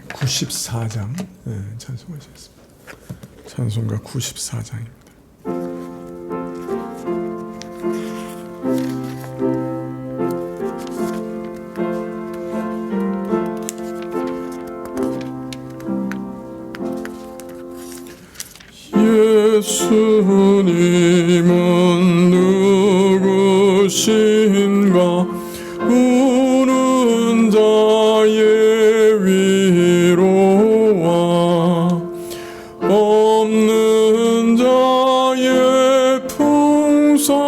94장 찬송하시겠습니다. 찬송가 94장입니다. 예수님은 누구신가? 우는 자의 위로와 없는 자의 풍성이며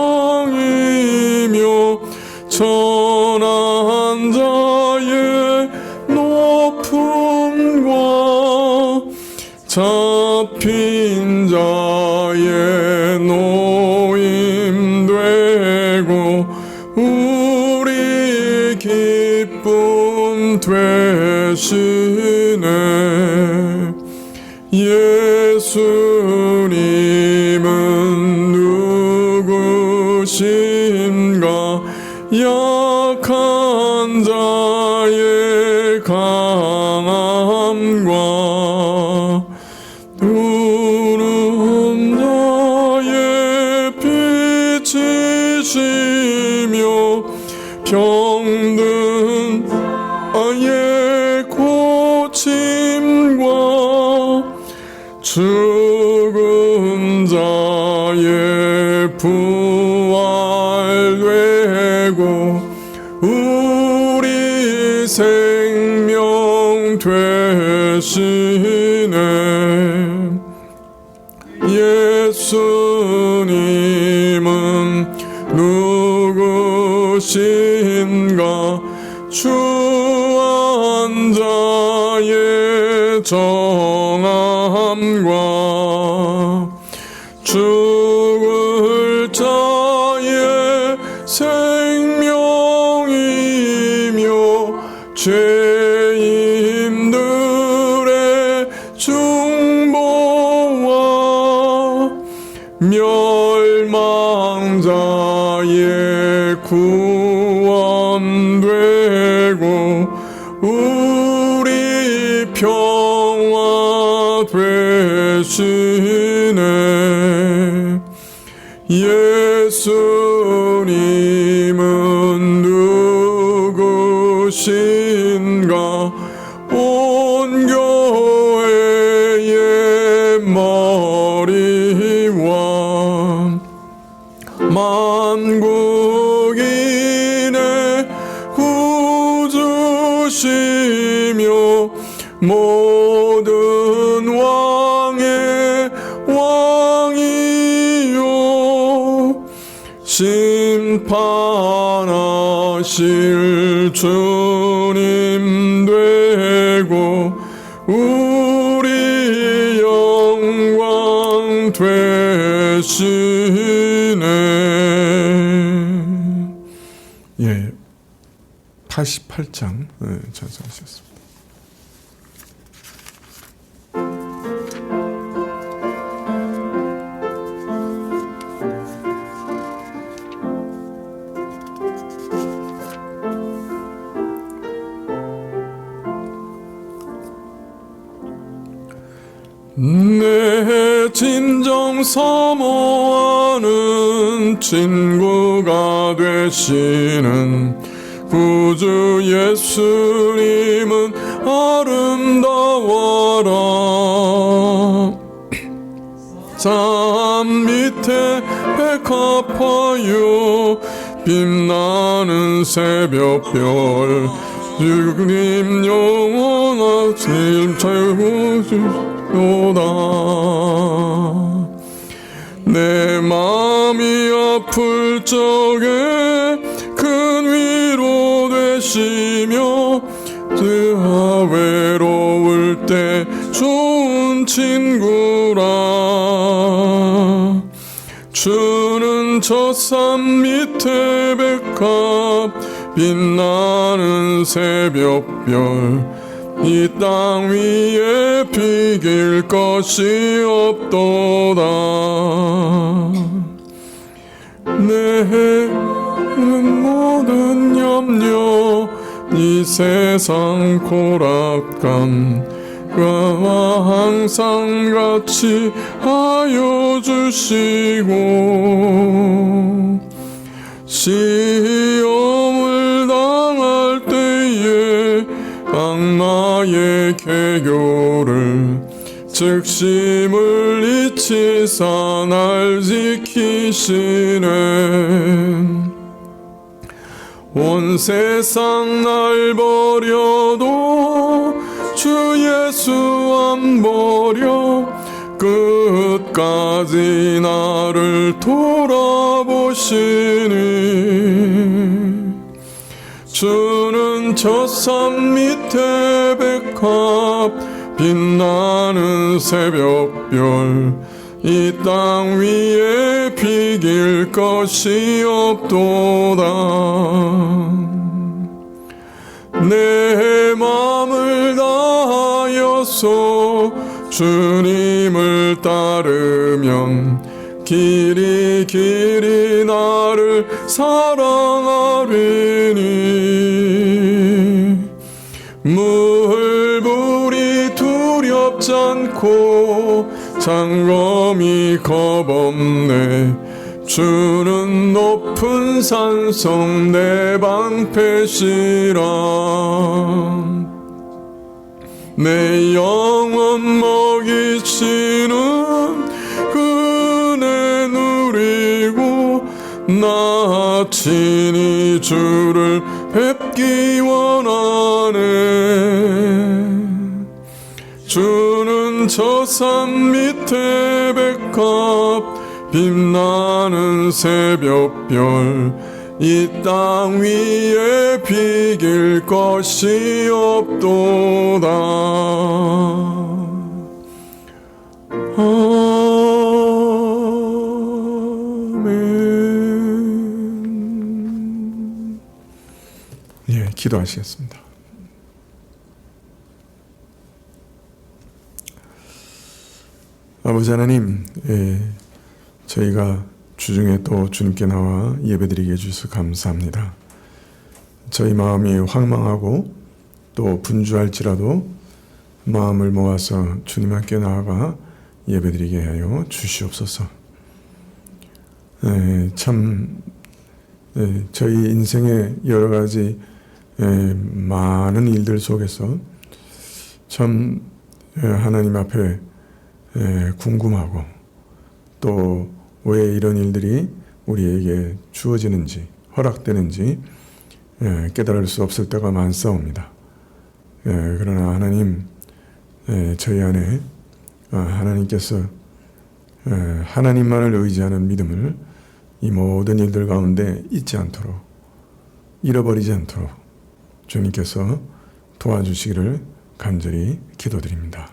천한 자의 높음과 잡힌 자의 노임되고 우리 기쁨 되시네. 예수님은 누구신가? 약한 자의 강함과 누른 자의 빛이시며 병든 자의 고침과 죽은 자의 부활되고 우리 생명 되시네. 예수님은 누구신가? 추한 자의 정함과 죽을 자의 생명이며 죄인들의 중보와 멸망자의 구원되고 우리 평화 되시네. 예수님은 누구신가? 온 교회의 머리와 만국인의 구주시며 모든 왕의 왕이요 심판하실 주님 되고 우리 영광 되시네. 88장 찬송하셨습니다. 내 진정 사모하는 친구가 되시는 구주 예수님은 아름다워라. 산 밑에 백합화요 빛나는 새벽별 주님 영원하신 최고시로다. 내 마음이 아플 적에 큰 위로 되시며 뜨아 외로울 때 좋은 친구라. 주는 저 산 밑에 백합 빛나는 새벽별 이 땅 위에 비길 것이 없도다. 내 모든 염려 이 세상 고락감 그와 항상 같이 하여 주시고 시험을 당할 때에 악마의 계교를 즉심을 잊히사 날 지키시네 온 세상 날 버려도 주 예수 안 버려 끝까지 나를 돌아보시니 주는 저 산 밑에 백합 빛나는 새벽별 이 땅 위에 비길 것이 없도다 내 맘을 다하여서 주님을 따르면 길이 길이 나를 사랑하리니 물불이 두렵지 않고 장검이 겁없네 주는 높은 산성 내 방패시라 내 영혼 먹이시는 그네 누리고 나 친히 주를 뵙기 원하네 주는 저 산 밑에 백합 빛나는 새벽별 이 땅 위에 비길 것이 없도다 아멘. 예, 기도하시겠습니다. 아버지 하나님, 저희가 주중에 또 주님께 나와 예배드리게 해주셔서 감사합니다. 저희 마음이 황망하고 또 분주할지라도 마음을 모아서 주님 함께 나아가 예배드리게 하여 주시옵소서. 참 저희 인생의 여러 가지 많은 일들 속에서 참 하나님 앞에 궁금하고 또 왜 이런 일들이 우리에게 주어지는지 허락되는지 깨달을 수 없을 때가 많사옵니다. 그러나 하나님 저희 안에 하나님께서 하나님만을 의지하는 믿음을 이 모든 일들 가운데 잊지 않도록 잃어버리지 않도록 주님께서 도와주시기를 간절히 기도드립니다.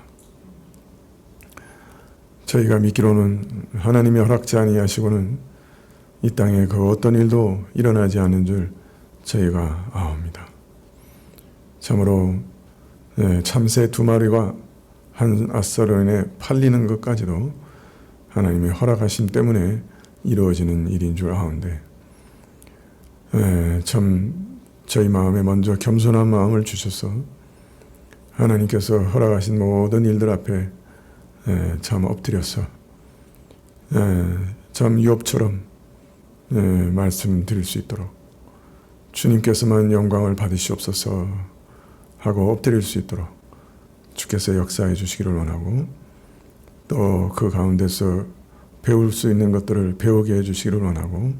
저희가 믿기로는 하나님이 허락지 아니하시고는 이 땅에 그 어떤 일도 일어나지 않는 줄 저희가 아옵니다. 참으로 참새 2마리가 한 아사론에 팔리는 것까지도 하나님의 허락하심 때문에 이루어지는 일인 줄 아는데 참 저희 마음에 먼저 겸손한 마음을 주셔서 하나님께서 허락하신 모든 일들 앞에 참 엎드려서 참 유업처럼 말씀드릴 수 있도록 주님께서만 영광을 받으시옵소서 하고 엎드릴 수 있도록 주께서 역사해 주시기를 원하고 또 그 가운데서 배울 수 있는 것들을 배우게 해 주시기를 원하고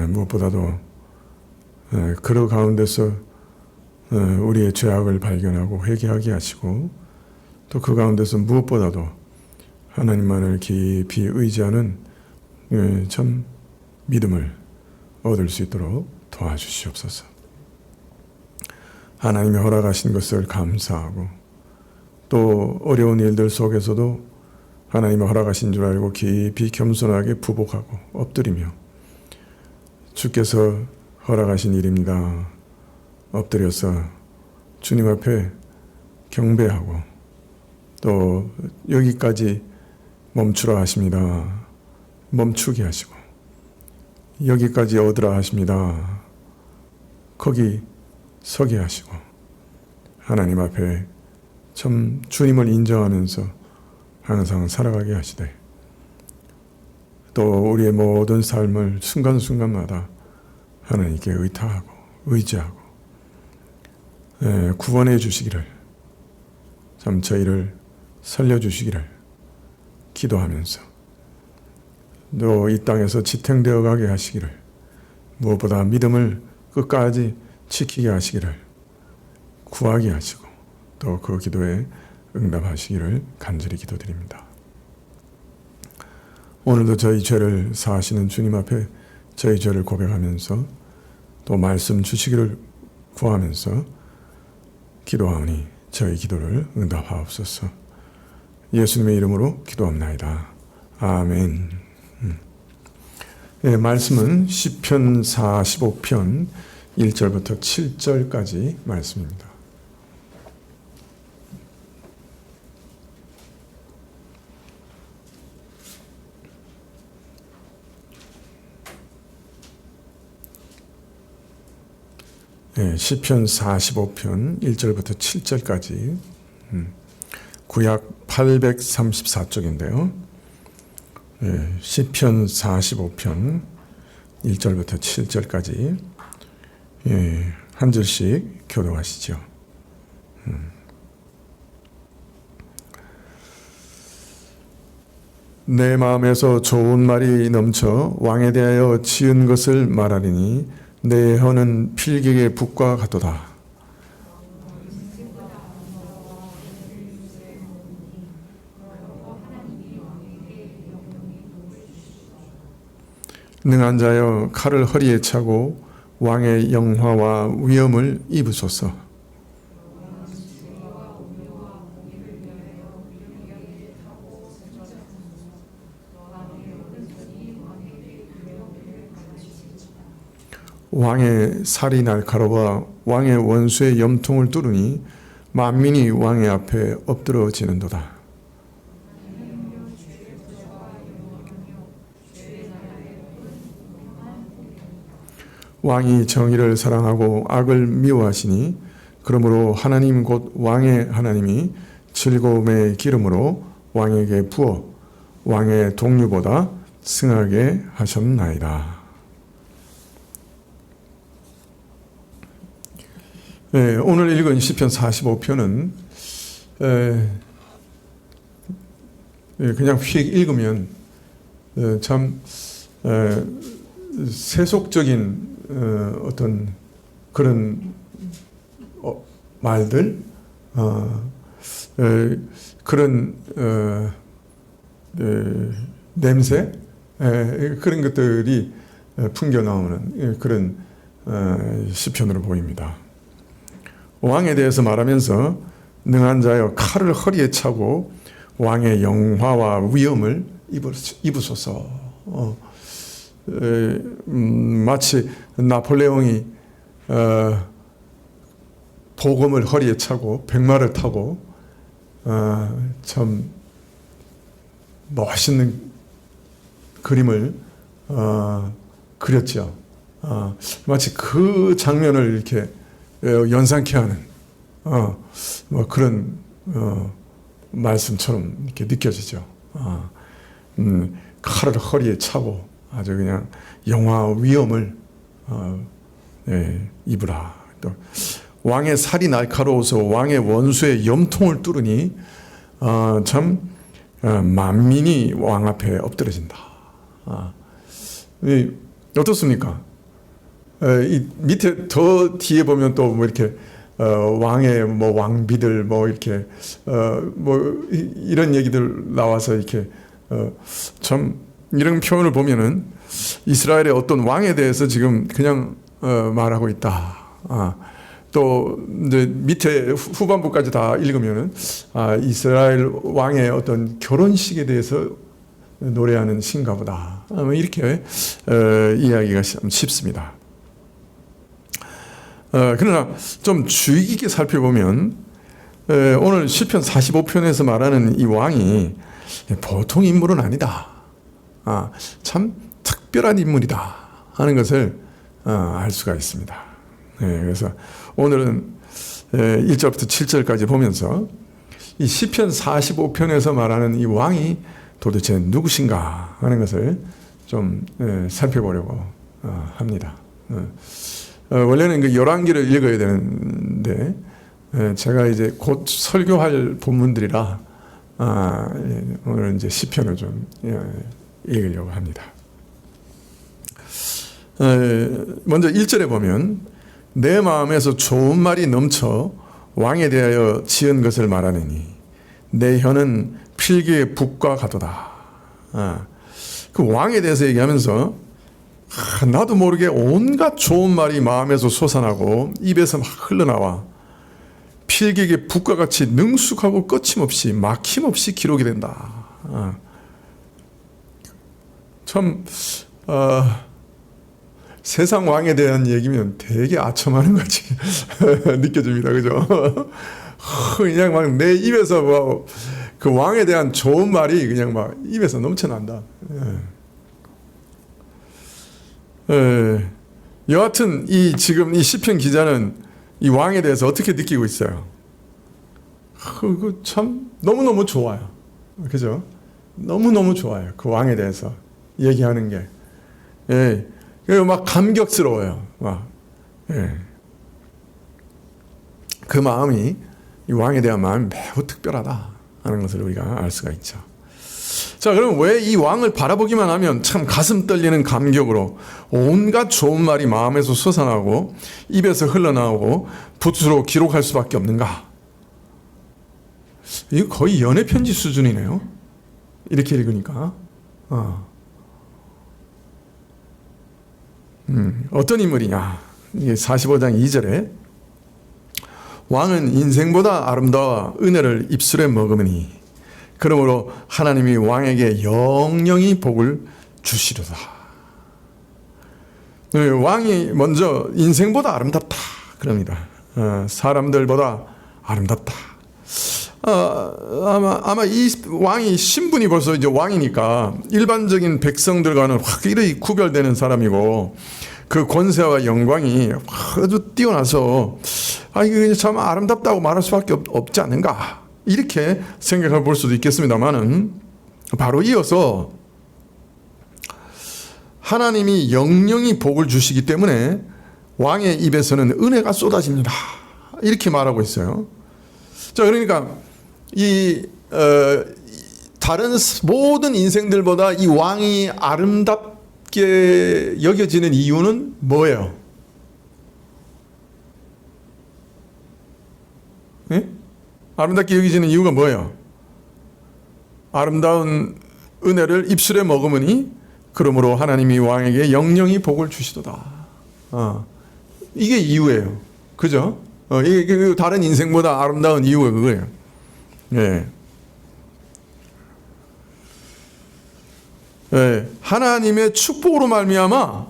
무엇보다도 그 가운데서 우리의 죄악을 발견하고 회개하게 하시고 또 그 가운데서 무엇보다도 하나님만을 깊이 의지하는 참 믿음을 얻을 수 있도록 도와주시옵소서. 하나님이 허락하신 것을 감사하고 또 어려운 일들 속에서도 하나님이 허락하신 줄 알고 깊이 겸손하게 부복하고 엎드리며 주께서 허락하신 일입니다. 엎드려서 주님 앞에 경배하고 또 여기까지 멈추라 하십니다. 멈추게 하시고 여기까지 얻으라 하십니다. 거기 서게 하시고 하나님 앞에 참 주님을 인정하면서 항상 살아가게 하시되 또 우리의 모든 삶을 순간순간마다 하나님께 의탁하고 의지하고 구원해 주시기를 참 저희를 살려주시기를 기도하면서 또 이 땅에서 지탱되어 가게 하시기를 무엇보다 믿음을 끝까지 지키게 하시기를 구하게 하시고 또 그 기도에 응답하시기를 간절히 기도드립니다. 오늘도 저희 죄를 사하시는 주님 앞에 저희 죄를 고백하면서 또 말씀 주시기를 구하면서 기도하오니 저희 기도를 응답하옵소서. 예수님의 이름으로 기도합나이다. 아멘. 네, 말씀은 시편 45편 1절부터 7절까지 말씀입니다. 네, 시편 45편 1절부터 7절까지 구약 834쪽인데요. 네, 시편 45편 1절부터 7절까지 한 절씩 교독하시죠. 내 마음에서 좋은 말이 넘쳐 왕에 대하여 지은 것을 말하리니 내 혀는 필경의 붓과 같도다. 능한 자여 칼을 허리에 차고 왕의 영화와 위엄을 입으소서. 왕의 살이 날카로워 왕의 원수의 염통을 뚫으니 만민이 왕의 앞에 엎드러지는도다. 왕이 정의를 사랑하고 악을 미워하시니 그러므로 하나님 곧 왕의 하나님이 즐거움의 기름으로 왕에게 부어 왕의 동류보다 승하게 하셨나이다. 네, 오늘 읽은 시편 45편은 그냥 휙 읽으면 참 세속적인 어떤 그런 말들, 그런 냄새, 그런 것들이 풍겨 나오는 그런 시편으로 보입니다. 왕에 대해서 말하면서 능한 자여 칼을 허리에 차고 왕의 영화와 위엄을 입으소서. 마치 나폴레옹이 보검을 허리에 차고 백마를 타고 참 멋있는 그림을 그렸죠. 마치 그 장면을 이렇게 연상케 하는 뭐 그런 말씀처럼 이렇게 느껴지죠. 칼을 허리에 차고 아주 그냥 영화 위엄을 입으라. 또 왕의 살이 날카로워서 왕의 원수의 염통을 뚫으니 참 만민이 왕 앞에 엎드러진다. 어떻습니까? 이 밑에 더 뒤에 보면 또 뭐 이렇게 왕의 뭐 왕비들 뭐 이렇게 뭐 이런 얘기들 나와서 이렇게 참 이런 표현을 보면은 이스라엘의 어떤 왕에 대해서 지금 그냥 말하고 있다. 또 이제 밑에 후반부까지 다 읽으면은 이스라엘 왕의 어떤 결혼식에 대해서 노래하는 시인가 보다. 이렇게 이야기가 쉽습니다. 그러나 좀 주의 깊게 살펴보면 오늘 시편 45편에서 말하는 이 왕이 보통 인물은 아니다. 참 특별한 인물이다 하는 것을 알 수가 있습니다. 그래서 오늘은 1절부터 7절까지 보면서 이 시편 45편에서 말하는 이 왕이 도대체 누구신가 하는 것을 좀 살펴보려고 합니다. 원래는 그 열왕기를 읽어야 되는데 제가 이제 곧 설교할 본문들이라 오늘 이제 시편을 좀 읽으려고 합니다. 먼저 1절에 보면 내 마음에서 좋은 말이 넘쳐 왕에 대하여 지은 것을 말하느니 내 혀는 필기의 북과 같도다. 그 왕에 대해서 얘기하면서 나도 모르게 온갖 좋은 말이 마음에서 솟아나고 입에서 막 흘러나와 필기의 북과 같이 능숙하고 거침없이 막힘없이 기록이 된다. 참 세상 왕에 대한 얘기면 되게 아첨하는 같이 느껴집니다. 그죠? 그냥 막 내 입에서 뭐 그 왕에 대한 좋은 말이 그냥 막 입에서 넘쳐난다. 여하튼 지금 이 시편 기자는 이 왕에 대해서 어떻게 느끼고 있어요? 그 참 너무너무 좋아요. 그죠? 너무너무 좋아요. 그 왕에 대해서 얘기하는 게. 막 감격스러워요. 그 마음이, 이 왕에 대한 마음이 매우 특별하다 하는 것을 우리가 알 수가 있죠. 자, 그럼 왜 이 왕을 바라보기만 하면 참 가슴 떨리는 감격으로 온갖 좋은 말이 마음에서 솟아나고 입에서 흘러나오고 붓으로 기록할 수밖에 없는가? 이거 거의 연애 편지 수준이네요. 이렇게 읽으니까. 어떤 인물이냐? 이게 45장 2절에 왕은 인생보다 아름다워 은혜를 입술에 머금으니 그러므로 하나님이 왕에게 영영이 복을 주시리로다. 왕이 먼저 인생보다 아름답다 그럽니다. 사람들보다 아름답다. 아마 이 왕이 신분이 벌써 이제 왕이니까 일반적인 백성들과는 확실히 구별되는 사람이고 그 권세와 영광이 아주 뛰어나서 이게 참 아름답다고 말할 수밖에 없지 않는가 이렇게 생각해 볼 수도 있겠습니다만은 바로 이어서 하나님이 영영이 복을 주시기 때문에 왕의 입에서는 은혜가 쏟아집니다. 이렇게 말하고 있어요. 자, 그러니까 다른 모든 인생들보다 이 왕이 아름답게 여겨지는 이유는 뭐예요? 네? 아름답게 여겨지는 이유가 뭐예요? 아름다운 은혜를 입술에 머금으니 그러므로 하나님이 왕에게 영영이 복을 주시도다. 이게 이유예요. 그죠? 이게 다른 인생보다 아름다운 이유가 그거예요. 하나님의 축복으로 말미암아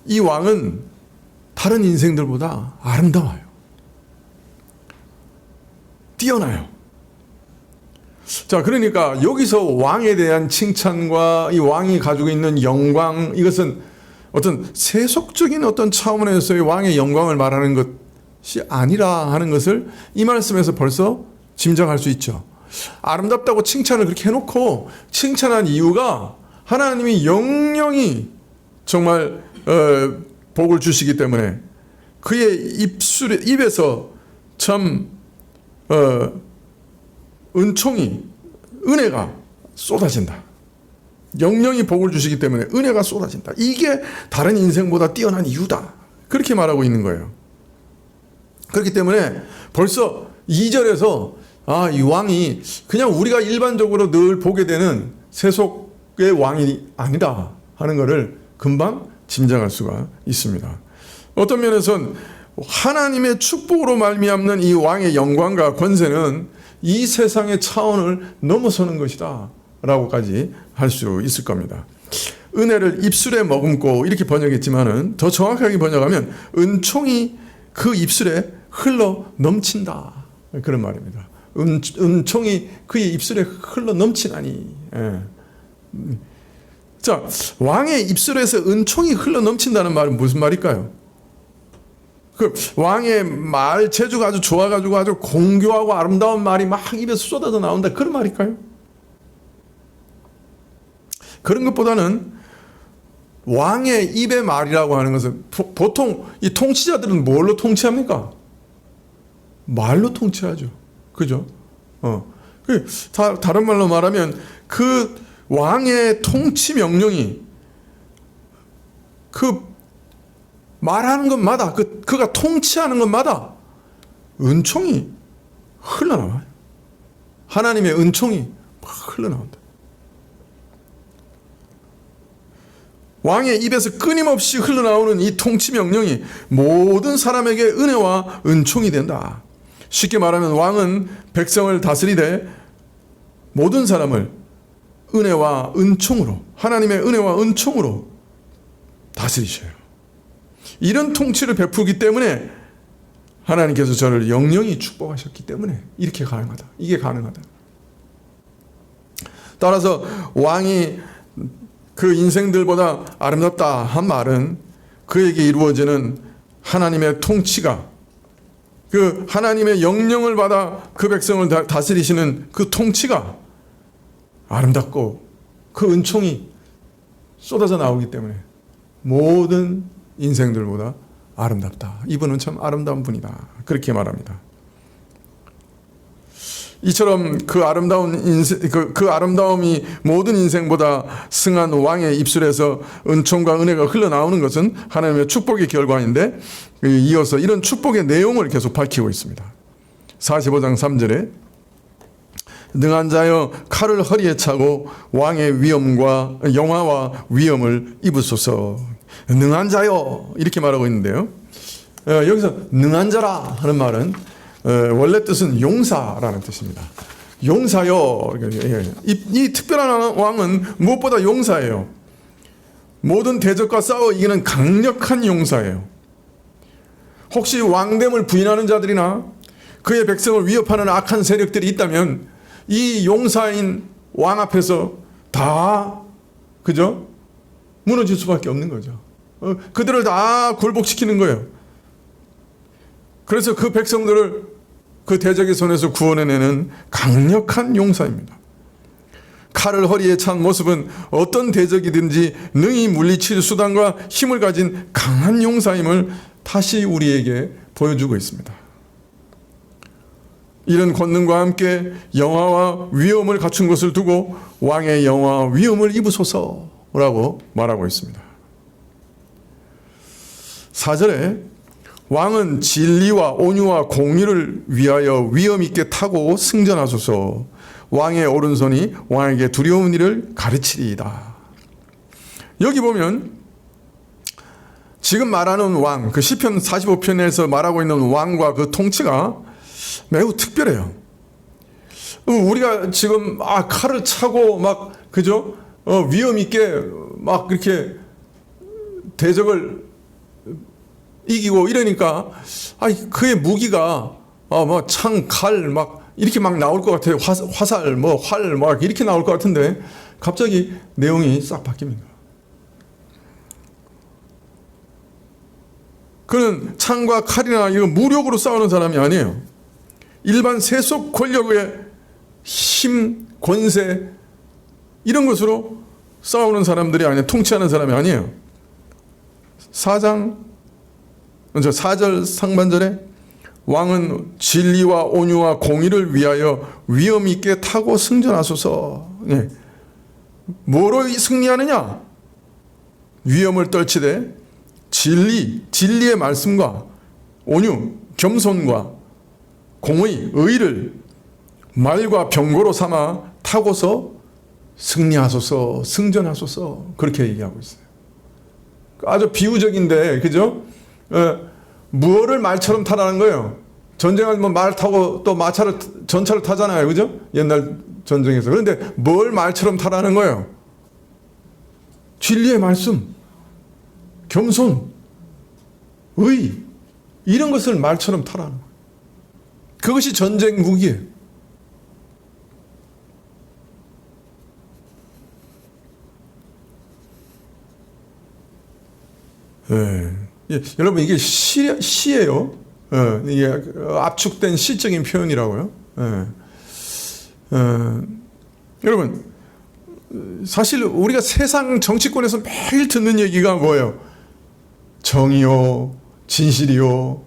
이 왕은 다른 인생들보다 아름다워요. 뛰어나요. 자, 그러니까 여기서 왕에 대한 칭찬과 이 왕이 가지고 있는 영광, 이것은 어떤 세속적인 어떤 차원에서의 왕의 영광을 말하는 것이 아니라 하는 것을 이 말씀에서 벌써 짐작할 수 있죠. 아름답다고 칭찬을 그렇게 해놓고 칭찬한 이유가 하나님이 영영이 정말 복을 주시기 때문에 그의 입에서 참 은총이, 은혜가 쏟아진다. 영영이 복을 주시기 때문에 은혜가 쏟아진다. 이게 다른 인생보다 뛰어난 이유다. 그렇게 말하고 있는 거예요. 그렇기 때문에 벌써 2절에서 이 왕이 그냥 우리가 일반적으로 늘 보게 되는 세속의 왕이 아니다 하는 것을 금방 짐작할 수가 있습니다. 어떤 면에서는 하나님의 축복으로 말미암는 이 왕의 영광과 권세는 이 세상의 차원을 넘어서는 것이다 라고까지 할 수 있을 겁니다. 은혜를 입술에 머금고 이렇게 번역했지만은 더 정확하게 번역하면 은총이 그 입술에 흘러 넘친다 그런 말입니다. 은총이 그의 입술에 흘러 넘치나니. 자, 왕의 입술에서 은총이 흘러 넘친다는 말은 무슨 말일까요? 그 왕의 말 재주가 아주 좋아가지고 아주 공교하고 아름다운 말이 막 입에서 쏟아져 나온다, 그런 말일까요? 그런 것보다는 왕의 입의 말이라고 하는 것은 보통 이 통치자들은 뭘로 통치합니까? 말로 통치하죠. 그죠? 다른 말로 말하면 그 왕의 통치 명령이 그 말하는 것마다, 그가 통치하는 것마다 은총이 흘러나와요. 하나님의 은총이 막 흘러나온다. 왕의 입에서 끊임없이 흘러나오는 이 통치 명령이 모든 사람에게 은혜와 은총이 된다. 쉽게 말하면 왕은 백성을 다스리되 모든 사람을 은혜와 은총으로, 하나님의 은혜와 은총으로 다스리셔요. 이런 통치를 베푸기 때문에 하나님께서 저를 영영히 축복하셨기 때문에 이렇게 가능하다. 이게 가능하다. 따라서 왕이 그 인생들보다 아름답다 한 말은 그에게 이루어지는 하나님의 통치가, 그 하나님의 영령을 받아 그 백성을 다스리시는 그 통치가 아름답고 그 은총이 쏟아져 나오기 때문에 모든 인생들보다 아름답다. 이분은 참 아름다운 분이다. 그렇게 말합니다. 이처럼 그 아름다운 인생, 그 아름다움이 모든 인생보다 승한 왕의 입술에서 은총과 은혜가 흘러나오는 것은 하나님의 축복의 결과인데, 이어서 이런 축복의 내용을 계속 밝히고 있습니다. 45장 3절에 능한 자여 칼을 허리에 차고 왕의 위엄과 영화와 위엄을 입으소서. 능한 자여 이렇게 말하고 있는데요. 여기서 능한 자라 하는 말은 원래 뜻은 용사라는 뜻입니다. 용사요. 이 특별한 왕은 무엇보다 용사예요. 모든 대적과 싸워 이기는 강력한 용사예요. 혹시 왕됨을 부인하는 자들이나 그의 백성을 위협하는 악한 세력들이 있다면 이 용사인 왕 앞에서 다 그죠? 무너질 수밖에 없는 거죠. 그들을 다 굴복시키는 거예요. 그래서 그 백성들을 그 대적의 손에서 구원해내는 강력한 용사입니다. 칼을 허리에 찬 모습은 어떤 대적이든지 능히 물리칠 수단과 힘을 가진 강한 용사임을 다시 우리에게 보여주고 있습니다. 이런 권능과 함께 영화와 위엄을 갖춘 것을 두고 왕의 영화와 위엄을 입으소서라고 말하고 있습니다. 4절에 왕은 진리와 온유와 공의를 위하여 위엄 있게 타고 승전하소서. 왕의 오른손이 왕에게 두려운 일을 가르치리이다. 여기 보면 지금 말하는 왕, 그 시편 45편에서 말하고 있는 왕과 그 통치가 매우 특별해요. 우리가 지금 칼을 차고 막 그죠? 위엄 있게 막 이렇게 대적을 이기고 이러니까 그의 무기가 뭐 창, 칼 막 이렇게 막 나올 것 같아요. 화살, 뭐 활 막 이렇게 나올 것 같은데 갑자기 내용이 싹 바뀝니다. 그는 창과 칼이나 이거 무력으로 싸우는 사람이 아니에요. 일반 세속 권력의 힘, 권세 이런 것으로 싸우는 사람들이 아니에요. 통치하는 사람이 아니에요. 4절 상반절에 왕은 진리와 온유와 공의를 위하여 위엄 있게 타고 승전하소서. 네. 뭐로 승리하느냐? 위엄을 떨치되 진리의 말씀과 온유, 겸손과 공의, 의를 말과 병고로 삼아 타고서 승리하소서, 승전하소서 그렇게 얘기하고 있어요. 아주 비유적인데 그죠? 무엇을 말처럼 타라는 거예요. 전쟁을 뭐 말 타고 또 전차를 타잖아요. 그죠? 옛날 전쟁에서. 그런데 뭘 말처럼 타라는 거예요? 진리의 말씀, 겸손, 의 이런 것을 말처럼 타라는 거예요. 그것이 전쟁 무기예요. 네. 예, 여러분 이게 시예요. 이게 압축된 시적인 표현이라고요. 여러분 사실 우리가 세상 정치권에서 매일 듣는 얘기가 뭐예요? 정의요, 진실이요,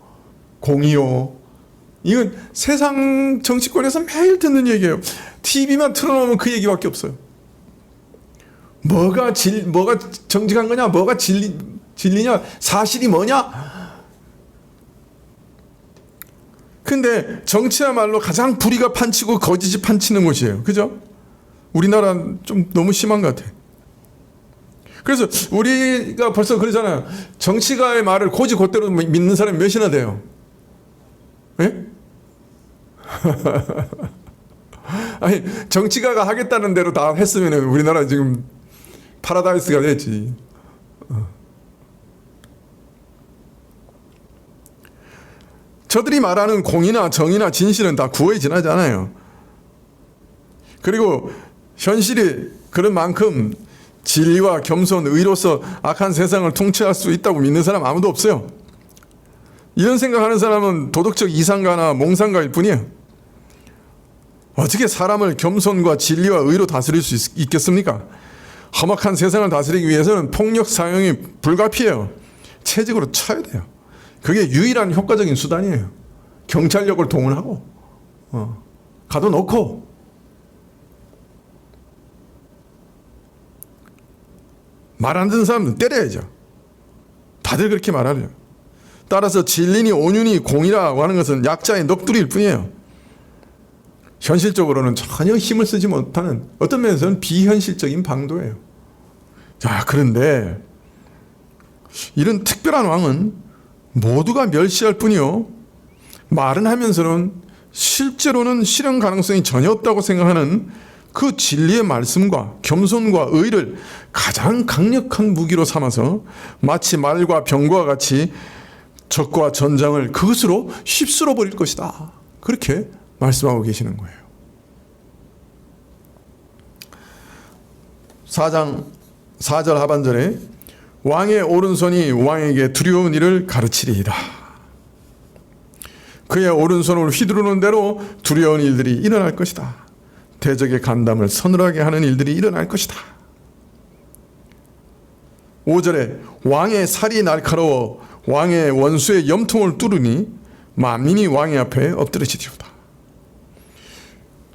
공의요. 이건 세상 정치권에서 매일 듣는 얘기예요. TV만 틀어놓으면 그 얘기밖에 없어요. 뭐가 정직한 거냐? 뭐가 진리냐? 사실이 뭐냐? 근데 정치야말로 가장 불의가 판치고 거짓이 판치는 곳이에요. 그죠? 우리나라는 좀 너무 심한 것 같아. 그래서 우리가 벌써 그러잖아요. 정치가의 말을 고지곧대로 믿는 사람이 몇이나 돼요? 예? 아니, 정치가가 하겠다는 대로 다 했으면 우리나라 지금 파라다이스가 됐지. 저들이 말하는 공의나 정의나 진실은 다 구호에 지나지 않아요. 그리고 현실이 그런 만큼 진리와 겸손, 의로서 악한 세상을 통치할 수 있다고 믿는 사람 아무도 없어요. 이런 생각하는 사람은 도덕적 이상가나 몽상가일 뿐이에요. 어떻게 사람을 겸손과 진리와 의로 다스릴 수 있겠습니까? 험악한 세상을 다스리기 위해서는 폭력 사용이 불가피해요. 채찍으로 쳐야 돼요. 그게 유일한 효과적인 수단이에요. 경찰력을 동원하고 가둬놓고 말 안 듣는 사람은 때려야죠. 다들 그렇게 말하래요. 따라서 진리니 온유니 공이라고 하는 것은 약자의 넋두리일 뿐이에요. 현실적으로는 전혀 힘을 쓰지 못하는, 어떤 면에서는 비현실적인 방도예요. 자, 그런데 이런 특별한 왕은 모두가 멸시할 뿐이요, 말은 하면서는 실제로는 실현 가능성이 전혀 없다고 생각하는 그 진리의 말씀과 겸손과 의를 가장 강력한 무기로 삼아서 마치 말과 병과 같이 적과 전장을 그것으로 휩쓸어 버릴 것이다. 그렇게 말씀하고 계시는 거예요. 4장 4절 하반절에 왕의 오른손이 왕에게 두려운 일을 가르치리이다. 그의 오른손을 휘두르는 대로 두려운 일들이 일어날 것이다. 대적의 간담을 서늘하게 하는 일들이 일어날 것이다. 5절에 왕의 살이 날카로워 왕의 원수의 염통을 뚫으니 만민이 왕의 앞에 엎드러지리로다.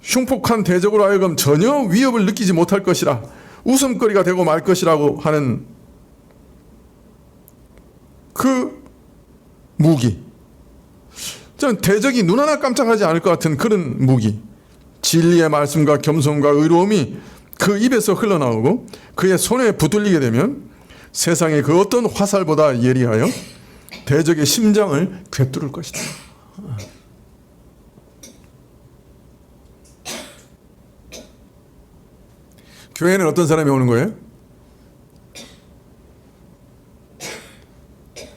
흉폭한 대적으로 하여금 전혀 위협을 느끼지 못할 것이라 웃음거리가 되고 말 것이라고 하는 그 무기, 저는 대적이 눈 하나 깜짝하지 않을 것 같은 그런 무기, 진리의 말씀과 겸손과 의로움이 그 입에서 흘러나오고 그의 손에 붙들리게 되면 세상의 그 어떤 화살보다 예리하여 대적의 심장을 꿰뚫을 것이다. 교회에는 어떤 사람이 오는 거예요?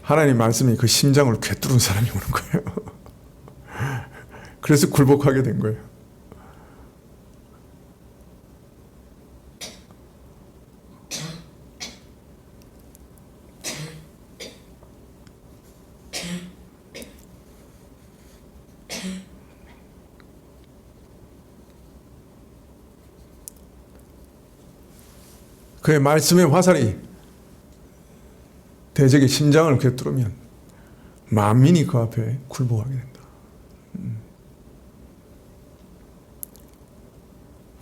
하나님 말씀이 그 심장을 꿰뚫은 사람이 오는 거예요. 그래서 굴복하게 된 거예요. 그의 말씀의 화살이 대적의 심장을 꿰뚫으면 만민이 그 앞에 굴복하게 된다.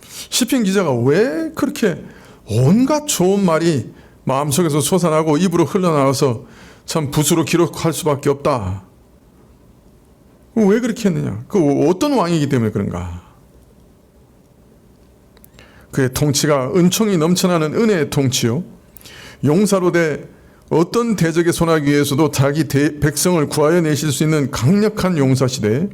시편 기자가 왜 그렇게 온갖 좋은 말이 마음속에서 솟아나고 입으로 흘러나와서 참 붓으로 기록할 수밖에 없다. 왜 그렇게 했느냐? 그 어떤 왕이기 때문에 그런가? 그의 통치가 은총이 넘쳐나는 은혜의 통치요, 용사로 돼 어떤 대적의 손아귀 위에서도 자기 백성을 구하여 내실 수 있는 강력한 용사 시대에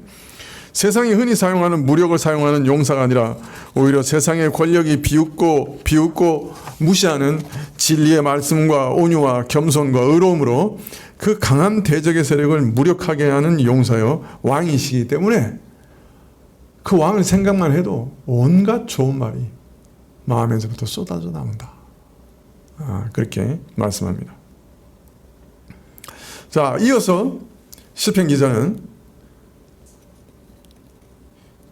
세상이 흔히 사용하는 무력을 사용하는 용사가 아니라 오히려 세상의 권력이 비웃고 무시하는 진리의 말씀과 온유와 겸손과 의로움으로 그 강한 대적의 세력을 무력하게 하는 용사요 왕이시기 때문에 그 왕을 생각만 해도 온갖 좋은 말이 마음에서부터 쏟아져 나온다. 그렇게 말씀합니다. 자, 이어서 시편 기자는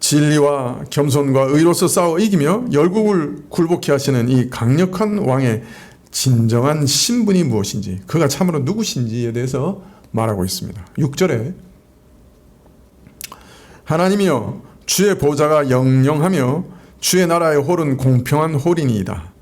진리와 겸손과 의로서 싸워 이기며 열국을 굴복케 하시는 이 강력한 왕의 진정한 신분이 무엇인지, 그가 참으로 누구신지에 대해서 말하고 있습니다. 6절에 하나님이여 주의 보좌가 영영하며 주의 나라의 홀은 공평한 홀이니이다.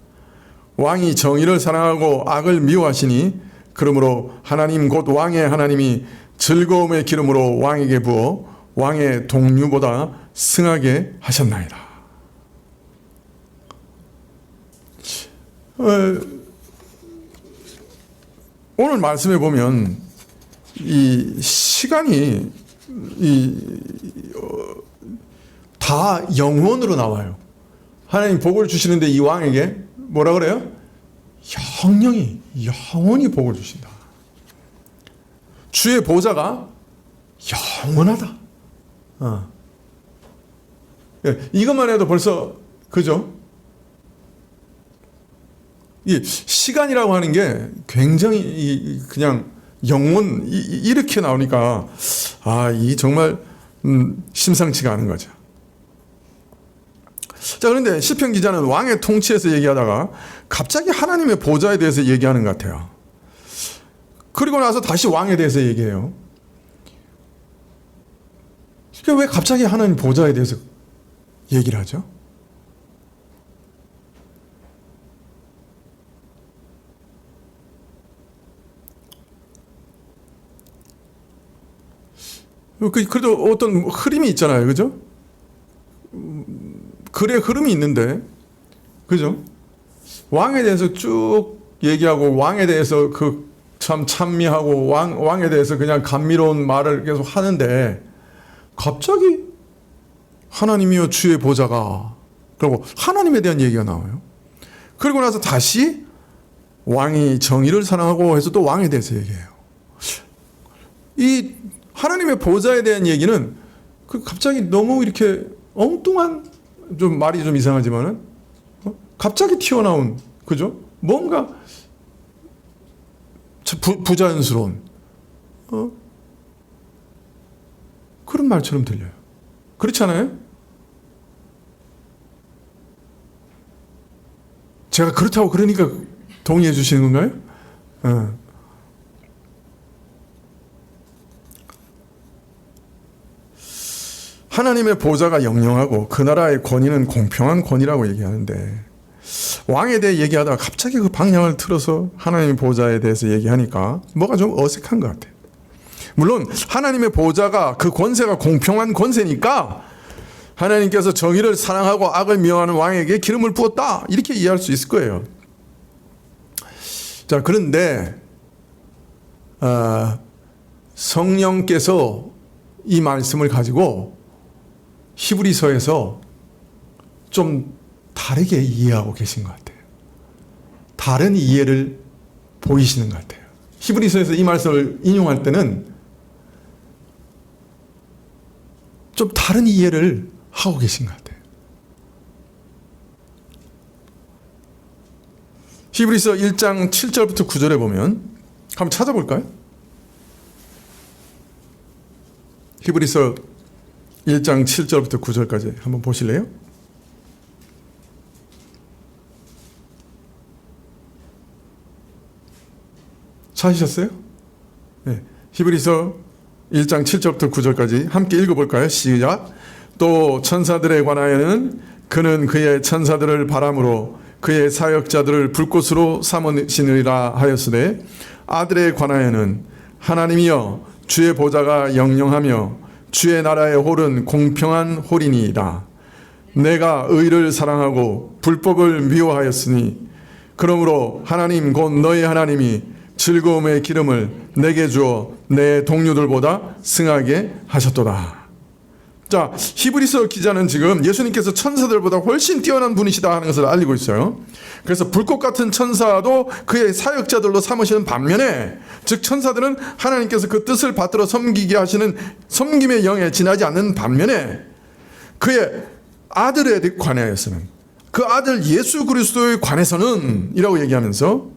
왕이 정의를 사랑하고 악을 미워하시니 그러므로 하나님 곧 왕의 하나님이 즐거움의 기름으로 왕에게 부어 왕의 동류보다 승하게 하셨나이다. 오늘 말씀에 보면 이 시간이 다 영원으로 나와요. 하나님 복을 주시는데 이 왕에게 뭐라 그래요? 영원히 복을 주신다. 주의 보좌가 영원하다. 이것만 해도 벌써 그죠? 이 시간이라고 하는 게 굉장히 그냥 영원 이렇게 나오니까 이 정말 심상치가 않은 거죠. 자, 그런데 시편 기자는 왕의 통치에서 얘기하다가 갑자기 하나님의 보좌에 대해서 얘기하는 것 같아요. 그리고 나서 다시 왕에 대해서 얘기해요. 그러니까 왜 갑자기 하나님 보좌에 대해서 얘기를 하죠? 그래도 어떤 흐름이 있잖아요. 그죠? 글의 흐름이 있는데, 그죠? 왕에 대해서 쭉 얘기하고, 왕에 대해서 참 찬미하고, 왕에 대해서 그냥 감미로운 말을 계속 하는데, 갑자기 하나님이여 주의 보좌가, 그리고 하나님에 대한 얘기가 나와요. 그리고 나서 다시 왕이 정의를 사랑하고 해서 또 왕에 대해서 얘기해요. 이 하나님의 보좌에 대한 얘기는 갑자기 너무 이렇게 엉뚱한, 좀 말이 좀 이상하지만은 갑자기 튀어나온, 그죠? 뭔가 부자연스러운 그런 말처럼 들려요. 그렇지 않아요? 제가 그렇다고 그러니까 동의해 주시는 건가요? 하나님의 보좌가 영영하고 그 나라의 권위는 공평한 권위라고 얘기하는데, 왕에 대해 얘기하다가 갑자기 그 방향을 틀어서 하나님의 보좌에 대해서 얘기하니까 뭐가 좀 어색한 것 같아요. 물론 하나님의 보좌가, 그 권세가 공평한 권세니까 하나님께서 정의를 사랑하고 악을 미워하는 왕에게 기름을 부었다, 이렇게 이해할 수 있을 거예요. 자, 그런데 성령께서 이 말씀을 가지고 히브리서에서 좀 다르게 이해하고 계신 것 같아요. 다른 이해를 보이시는 것 같아요. 히브리서에서 이 말씀을 인용할 때는 좀 다른 이해를 하고 계신 것 같아요. 히브리서 1장 7절부터 9절에 보면, 한번 찾아볼까요? 히브리서 1장 7절부터 9절까지 한번 보실래요? 찾으셨어요? 네. 히브리서 1장 7절부터 9절까지 함께 읽어볼까요? 시작. 또 천사들에 관하여는 그는 그의 천사들을 바람으로 그의 사역자들을 불꽃으로 삼으시느니라 하였으되, 아들에 관하여는 하나님이여 주의 보좌가 영영하며 주의 나라의 홀은 공평한 홀이니이다. 내가 의를 사랑하고 불법을 미워하였으니 그러므로 하나님 곧 너희 하나님이 즐거움의 기름을 내게 주어 내 동료들보다 승하게 하셨도다. 자, 히브리서 기자는 지금 예수님께서 천사들보다 훨씬 뛰어난 분이시다 하는 것을 알리고 있어요. 그래서 불꽃 같은 천사도 그의 사역자들로 삼으시는 반면에, 즉 천사들은 하나님께서 그 뜻을 받들어 섬기게 하시는 섬김의 영에 지나지 않는 반면에, 그의 아들에 관하여서는, 그 아들 예수 그리스도에 관해서는 이라고 얘기하면서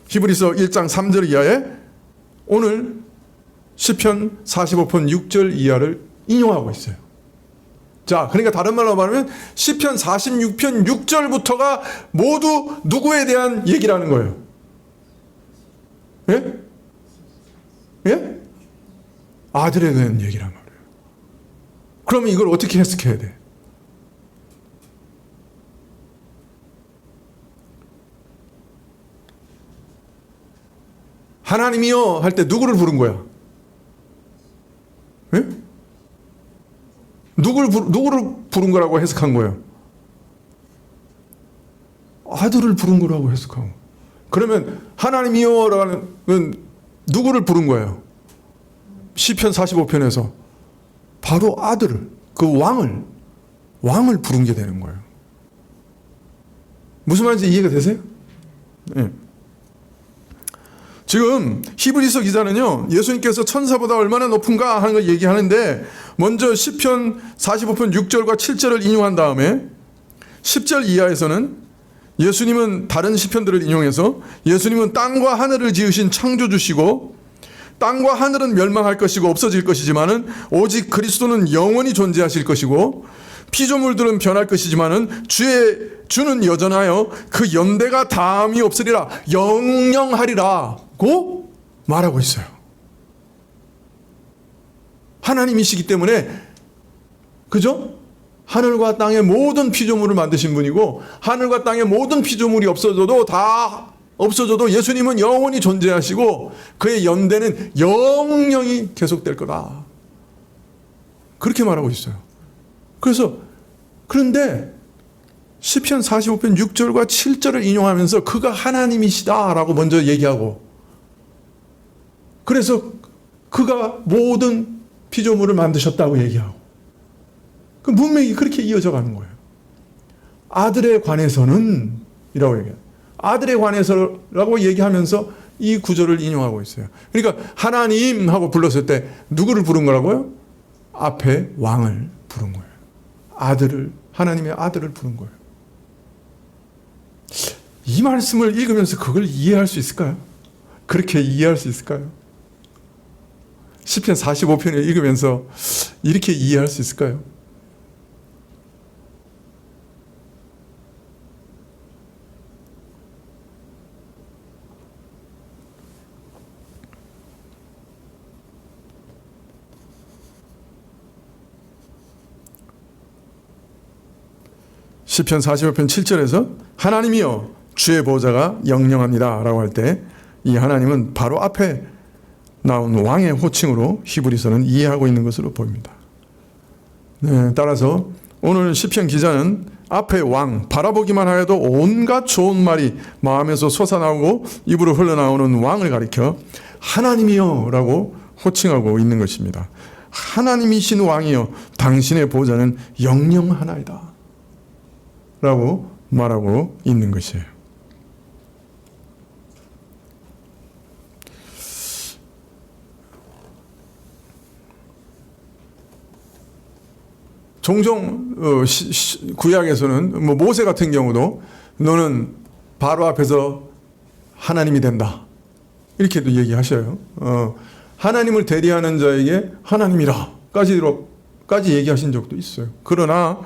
히브리서 1장 3절 이하에 오늘 시편 45편 6절 이하를 인용하고 있어요. 자, 그러니까 다른 말로 말하면 시편 46편 6절부터가 모두 누구에 대한 얘기라는 거예요? 예? 예? 아들에 대한 얘기란 말이에요. 그러면 이걸 어떻게 해석해야 돼? 하나님이여 할 때 누구를 부른 거야? 예? 누구를 부른 거라고 해석한 거예요? 아들을 부른 거라고 해석하고. 그러면 하나님이여라는 누구를 부른 거예요? 시편 45편에서 바로 아들을, 그 왕을 부른 게 되는 거예요. 무슨 말인지 이해가 되세요? 네. 지금 히브리서 기자는요, 예수님께서 천사보다 얼마나 높은가 하는 걸 얘기하는데, 먼저 시편 45편 6절과 7절을 인용한 다음에 10절 이하에서는 예수님은 다른 시편들을 인용해서 예수님은 땅과 하늘을 지으신 창조주시고 땅과 하늘은 멸망할 것이고 없어질 것이지만은 오직 그리스도는 영원히 존재하실 것이고 피조물들은 변할 것이지만은 주는 여전하여 그 연대가 다함이 없으리라, 영영하리라고 말하고 있어요. 하나님이시기 때문에, 그죠? 하늘과 땅의 모든 피조물을 만드신 분이고 하늘과 땅의 모든 피조물이 없어져도 예수님은 영원히 존재하시고 그의 연대는 영영이 계속될 거다. 그렇게 말하고 있어요. 그런데 시편 45편 6절과 7절을 인용하면서 그가 하나님이시다라고 먼저 얘기하고, 그래서 그가 모든 피조물을 만드셨다고 얘기하고, 그 문맥이 그렇게 이어져 가는 거예요. 아들에 관해서는 이라고 얘기해요. 아들에 관해서라고 얘기하면서 이 구절을 인용하고 있어요. 그러니까 하나님 하고 불렀을 때 누구를 부른 거라고요? 앞에 왕을 부른 거예요. 하나님의 아들을 부른 거예요. 이 말씀을 읽으면서 그걸 이해할 수 있을까요? 그렇게 이해할 수 있을까요? 시편 45편을 읽으면서 이렇게 이해할 수 있을까요? 시편 45편 7절에서 하나님이여 주의 보좌가 영영합니다 라고 할 때 이 하나님은 바로 앞에 나온 왕의 호칭으로 히브리서는 이해하고 있는 것으로 보입니다. 네, 따라서 오늘 시편 기자는 앞에 왕, 바라보기만 하여도 온갖 좋은 말이 마음에서 솟아나오고 입으로 흘러나오는 왕을 가리켜 하나님이여 라고 호칭하고 있는 것입니다. 하나님이신 왕이여 당신의 보좌는 영영하나이다 라고 말하고 있는 것이에요. 종종 구약에서는 모세 같은 경우도 너는 바로 앞에서 하나님이 된다 이렇게도 얘기하셔요. 하나님을 대리하는 자에게 하나님이라까지 얘기하신 적도 있어요. 그러나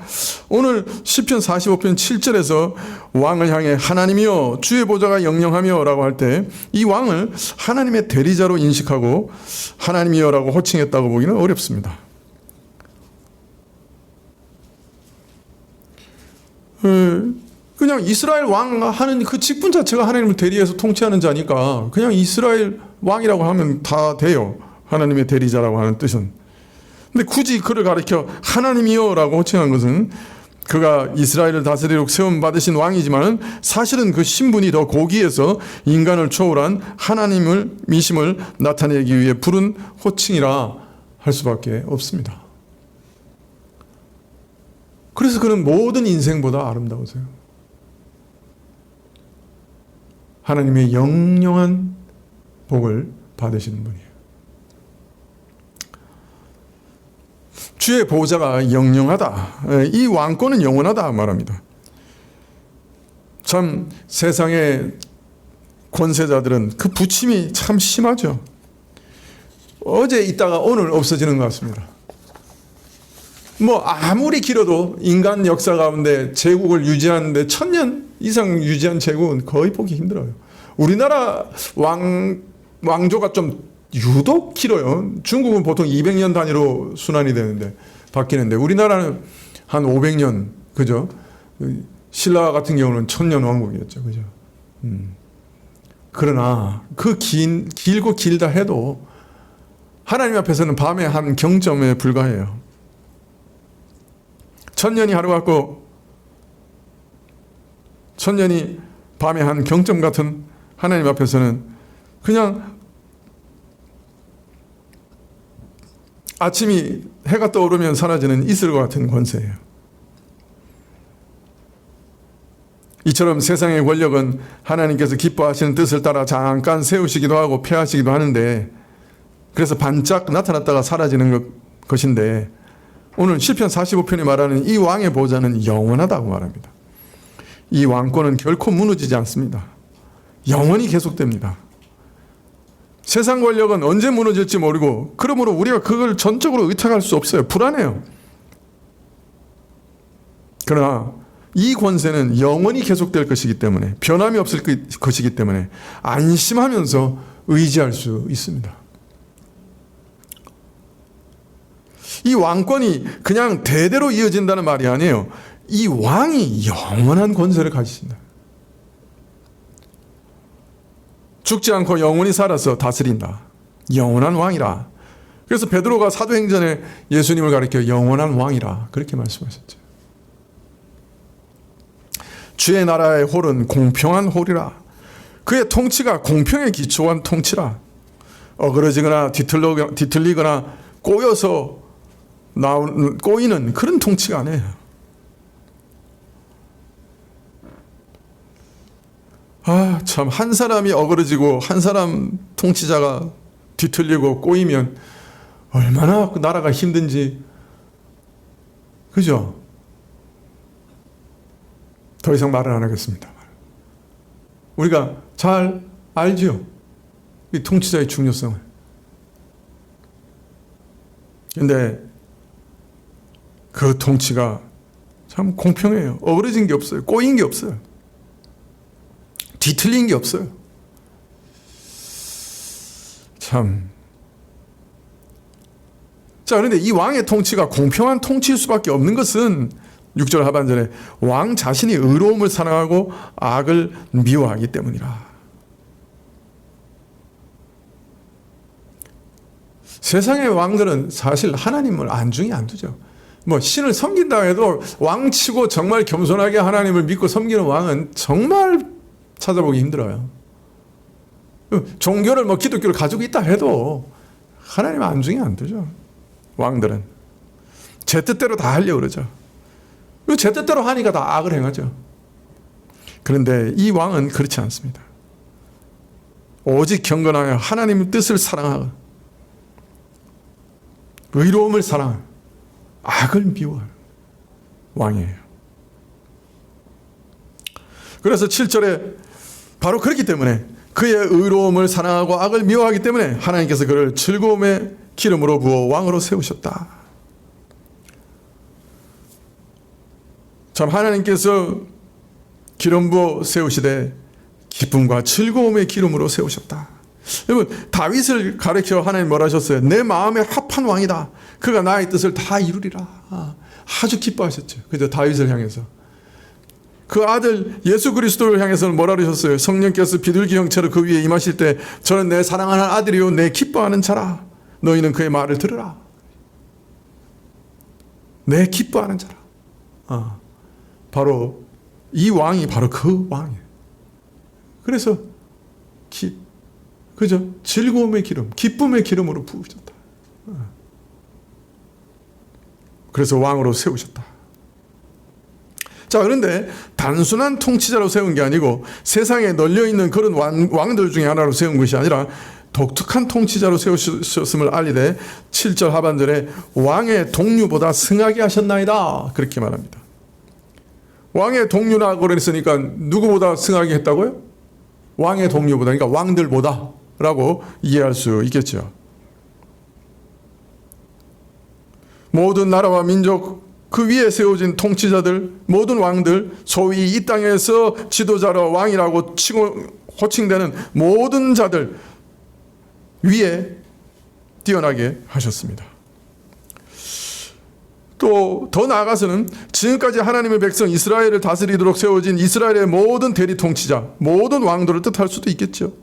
오늘 시편 45편 7절에서 왕을 향해 하나님이여 주의 보좌가 영영하며 라고 할 때 이 왕을 하나님의 대리자로 인식하고 하나님이여 라고 호칭했다고 보기는 어렵습니다. 그냥 이스라엘 왕 하는 그 직분 자체가 하나님을 대리해서 통치하는 자니까 그냥 이스라엘 왕이라고 하면 다 돼요. 하나님의 대리자라고 하는 뜻은. 근데 굳이 그를 가리켜 하나님이여 라고 호칭한 것은 그가 이스라엘을 다스리도록 세움 받으신 왕이지만 사실은 그 신분이 더 고귀해서 인간을 초월한 하나님을 미심을 나타내기 위해 부른 호칭이라 할 수밖에 없습니다. 그래서 그는 모든 인생보다 아름다우세요. 하나님의 영영한 복을 받으시는 분이에요. 주의 보좌가 영영하다. 이 왕권은 영원하다 말합니다. 참 세상의 권세자들은 그 부침이 참 심하죠. 어제 있다가 오늘 없어지는 것 같습니다. 뭐 아무리 길어도 인간 역사 가운데 제국을 유지하는데 1000년 이상 유지한 제국은 거의 보기 힘들어요. 우리나라 왕조가 좀 유독 길어요. 중국은 보통 200년 단위로 순환이 되는데 바뀌는데 우리나라는 한 500년, 그죠? 신라 같은 경우는 1000년 왕국이었죠, 그죠? 그러나 그 길고 길다 해도 하나님 앞에서는 밤의 한 경점에 불과해요. 1000년이 하루 같고 1000년이 밤의 한 경점 같은 하나님 앞에서는 그냥 아침이 해가 떠오르면 사라지는 이슬과 같은 권세예요. 이처럼 세상의 권력은 하나님께서 기뻐하시는 뜻을 따라 잠깐 세우시기도 하고 폐하시기도 하는데, 그래서 반짝 나타났다가 사라지는 것인데, 오늘 시편 45편이 말하는 이 왕의 보좌는 영원하다고 말합니다. 이 왕권은 결코 무너지지 않습니다. 영원히 계속됩니다. 세상 권력은 언제 무너질지 모르고, 그러므로 우리가 그걸 전적으로 의탁할 수 없어요. 불안해요. 그러나 이 권세는 영원히 계속될 것이기 때문에, 변함이 없을 것이기 때문에 안심하면서 의지할 수 있습니다. 이 왕권이 그냥 대대로 이어진다는 말이 아니에요. 이 왕이 영원한 권세를 가지신다. 죽지 않고 영원히 살아서 다스린다. 영원한 왕이라. 그래서 베드로가 사도행전에 예수님을 가리켜 영원한 왕이라 그렇게 말씀하셨죠. 주의 나라의 홀은 공평한 홀이라. 그의 통치가 공평에 기초한 통치라. 어그러지거나 뒤틀리거나 꼬여서 꼬이는 그런 통치가 아니에요. 참, 한 사람이 어그러지고 한 사람 통치자가 뒤틀리고 꼬이면 얼마나 그 나라가 힘든지, 그죠? 더 이상 말을 안 하겠습니다. 우리가 잘 알죠? 이 통치자의 중요성을. 근데 그 통치가 참 공평해요. 어그러진 게 없어요. 꼬인 게 없어요. 뒤틀린 게 없어요. 참. 자, 그런데 이 왕의 통치가 공평한 통치일 수밖에 없는 것은 6절 하반절에 왕 자신이 의로움을 사랑하고 악을 미워하기 때문이라. 세상의 왕들은 사실 하나님을 안중에 안 두죠. 뭐 신을 섬긴다 해도 왕치고 정말 겸손하게 하나님을 믿고 섬기는 왕은 정말 찾아보기 힘들어요. 종교를 뭐 기독교를 가지고 있다 해도 하나님 안중에 안 두죠. 왕들은 제 뜻대로 다 하려고 그러죠. 제 뜻대로 하니까 다 악을 행하죠. 그런데 이 왕은 그렇지 않습니다. 오직 경건하여 하나님의 뜻을 사랑하고 의로움을 사랑하고 악을 미워하는 왕이에요. 그래서 7절에 바로 그렇기 때문에 그의 의로움을 사랑하고 악을 미워하기 때문에 하나님께서 그를 즐거움의 기름으로 부어 왕으로 세우셨다. 참, 하나님께서 기름 부어 세우시되 기쁨과 즐거움의 기름으로 세우셨다. 여러분, 다윗을 가르쳐 하나님 뭐라 하셨어요? 내 마음에 합한 왕이다. 그가 나의 뜻을 다 이루리라. 아주 기뻐하셨죠. 그죠? 다윗을 향해서. 그 아들 예수 그리스도를 향해서는 뭐라 그러셨어요? 성령께서 비둘기 형체로 그 위에 임하실 때 저는 내 사랑하는 아들이요 내 기뻐하는 자라. 너희는 그의 말을 들으라. 내 기뻐하는 자라. 바로 이 왕이 바로 그 왕이에요. 그래서 그죠? 즐거움의 기름, 기쁨의 기름으로 부으셨다. 그래서 왕으로 세우셨다. 자, 그런데 단순한 통치자로 세운 게 아니고 세상에 널려있는 그런 왕들 중에 하나로 세운 것이 아니라 독특한 통치자로 세우셨음을 알리되 7절 하반절에 왕의 동류보다 승하게 하셨나이다. 그렇게 말합니다. 왕의 동류라고 그랬으니까 누구보다 승하게 했다고요? 왕의 동류보다, 그러니까 왕들보다 라고 이해할 수 있겠죠. 모든 나라와 민족, 그 위에 세워진 통치자들, 모든 왕들, 소위 이 땅에서 지도자로 왕이라고 호칭되는 모든 자들 위에 뛰어나게 하셨습니다. 또 더 나아가서는 지금까지 하나님의 백성 이스라엘을 다스리도록 세워진 이스라엘의 모든 대리 통치자, 모든 왕들을 뜻할 수도 있겠죠.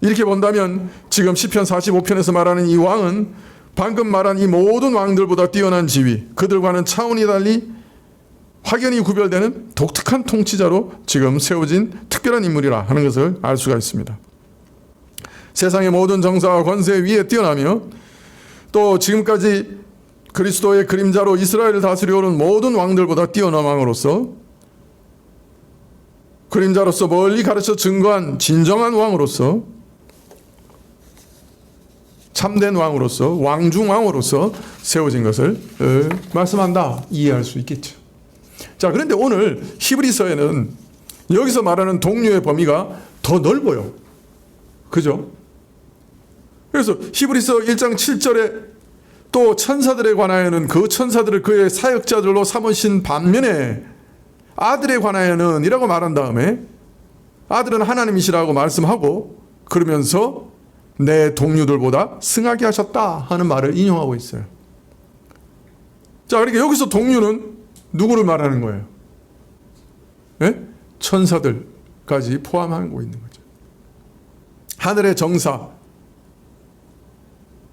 이렇게 본다면 지금 시편 45편에서 말하는 이 왕은 방금 말한 이 모든 왕들보다 뛰어난 지위, 그들과는 차원이 달리 확연히 구별되는 독특한 통치자로 지금 세워진 특별한 인물이라 하는 것을 알 수가 있습니다. 세상의 모든 정사와 권세 위에 뛰어나며 또 지금까지 그리스도의 그림자로 이스라엘을 다스려오는 모든 왕들보다 뛰어난 왕으로서, 그림자로서 멀리 가르쳐 증거한 진정한 왕으로서, 참된 왕으로서, 왕중왕으로서 세워진 것을 말씀한다, 이해할 수 있겠죠. 자, 그런데 오늘 히브리서에는 여기서 말하는 동료의 범위가 더 넓어요. 그죠? 그래서 히브리서 1장 7절에 또 천사들에 관하여는 그 천사들을 그의 사역자들로 삼으신 반면에 아들에 관하여는 이라고 말한 다음에 아들은 하나님이시라고 말씀하고, 그러면서 내 동료들보다 승하게 하셨다 하는 말을 인용하고 있어요. 자, 그러니까 여기서 동료는 누구를 말하는 거예요? 네? 천사들까지 포함하고 있는 거죠. 하늘의 정사,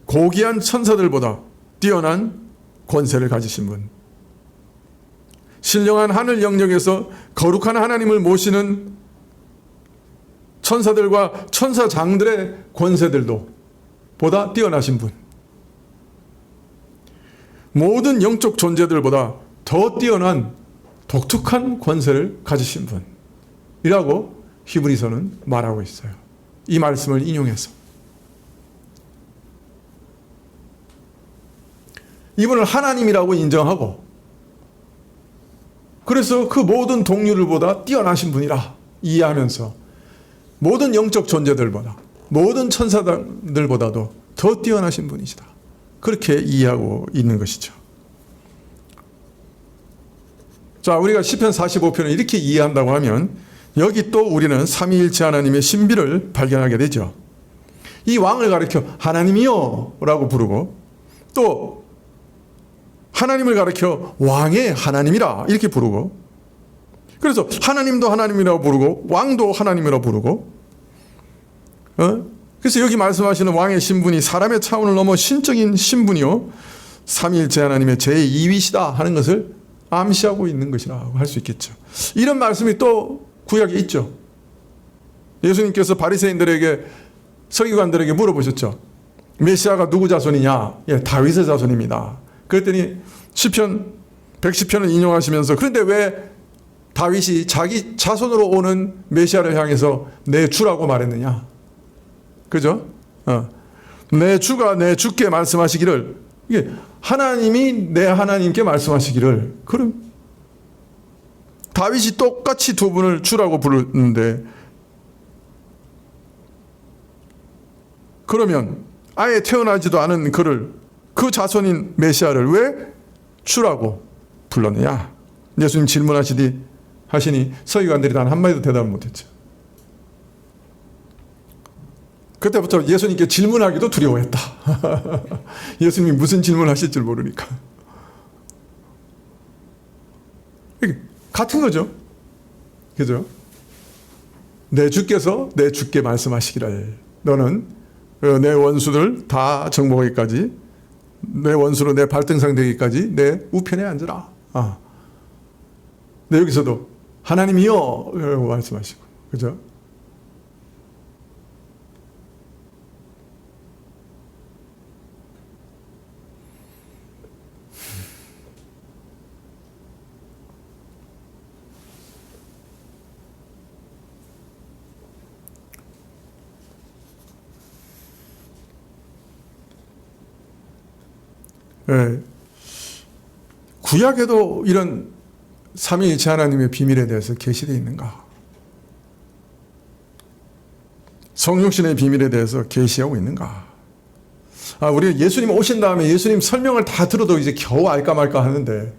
고귀한 천사들보다 뛰어난 권세를 가지신 분, 신령한 하늘 영역에서 거룩한 하나님을 모시는 천사들과 천사장들의 권세들도 보다 뛰어나신 분, 모든 영적 존재들보다 더 뛰어난 독특한 권세를 가지신 분이라고 히브리서는 말하고 있어요. 이 말씀을 인용해서 이분을 하나님이라고 인정하고, 그래서 그 모든 동료들보다 뛰어나신 분이라 이해하면서 모든 영적 존재들보다, 모든 천사들보다도 더 뛰어나신 분이시다, 그렇게 이해하고 있는 것이죠. 자, 우리가 시편 45편을 이렇게 이해한다고 하면 여기 또 우리는 삼위일체 하나님의 신비를 발견하게 되죠. 이 왕을 가리켜 하나님이요 라고 부르고, 또 하나님을 가리켜 왕의 하나님이라 이렇게 부르고, 그래서 하나님도 하나님이라고 부르고 왕도 하나님이라고 부르고, 그래서 여기 말씀하시는 왕의 신분이 사람의 차원을 넘어 신적인 신분이요 삼위일체 하나님의 제2위시다 하는 것을 암시하고 있는 것이라고 할 수 있겠죠. 이런 말씀이 또 구약에 있죠. 예수님께서 바리새인들에게, 서기관들에게 물어보셨죠. 메시아가 누구 자손이냐? 예, 다윗의 자손입니다. 그랬더니 시편 110편을 인용하시면서, 그런데 왜 다윗이 자기 자손으로 오는 메시아를 향해서 내 주라고 말했느냐? 그죠? 내 주가 내 주께 말씀하시기를, 이게 하나님이 내 하나님께 말씀하시기를, 그럼 다윗이 똑같이 두 분을 주라고 부르는데, 그러면 아예 태어나지도 않은 그를, 그 자손인 메시아를 왜 주라고 불렀느냐? 예수님 하시니 서기관들이 단 한마디도 대답을 못했죠. 그때부터 예수님께 질문하기도 두려워했다. 예수님이 무슨 질문하실 줄 모르니까. 같은 거죠. 그죠? 내 주께서 내 주께 말씀하시기를, 너는 내 원수들 다 정복하기까지, 내 원수로 내 발등상 되기까지 내 우편에 앉으라. 근데 여기서도 하나님이여 라고 말씀하시고, 그죠? 네. 구약에도 이런 삼위일체 하나님의 비밀에 대해서 계시되어 있는가? 성육신의 비밀에 대해서 계시하고 있는가? 우리 예수님 오신 다음에 예수님 설명을 다 들어도 이제 겨우 알까 말까 하는데,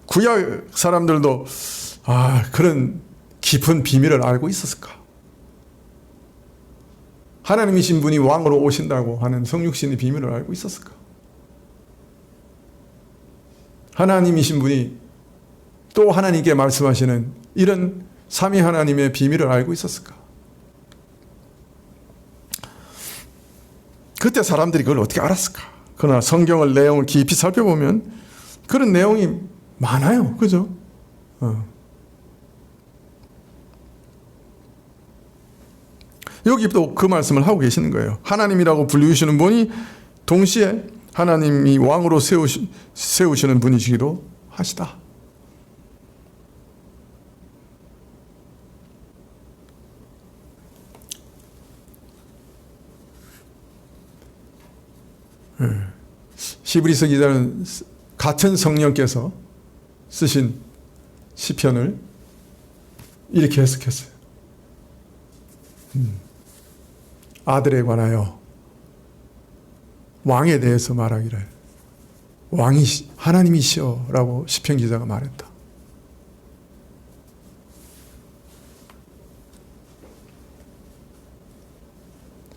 구약 사람들도 그런 깊은 비밀을 알고 있었을까? 하나님이신 분이 왕으로 오신다고 하는 성육신의 비밀을 알고 있었을까? 하나님이신 분이 또 하나님께 말씀하시는 이런 삼위 하나님의 비밀을 알고 있었을까? 그때 사람들이 그걸 어떻게 알았을까? 그러나 성경을 내용을 깊이 살펴보면 그런 내용이 많아요. 그죠? 여기 또 그 말씀을 하고 계시는 거예요. 하나님이라고 불리우시는 분이 동시에 하나님이 왕으로 세우시는 분이시기도 하시다. 히브리서 기자는 같은 성령께서 쓰신 시편을 이렇게 해석했어요. 아들에 관하여 왕에 대해서 말하기를 왕이 하나님이시여 라고 시편 기자가 말했다.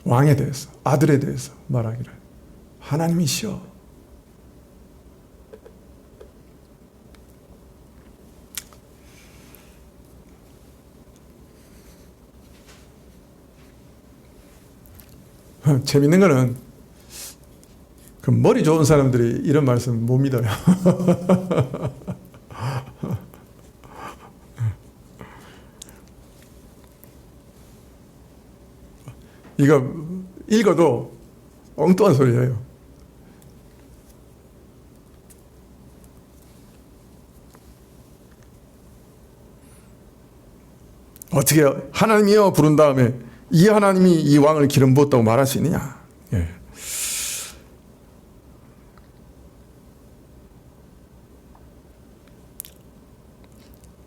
왕에 대해서, 아들에 대해서 말하기를 하나님이시여. 재밌는 거는 그 머리 좋은 사람들이 이런 말씀 못 믿어요. 이거 읽어도 엉뚱한 소리예요. 어떻게 하나님이여 부른 다음에 이 하나님이 이 왕을 기름 부었다고 말할 수 있느냐? 예.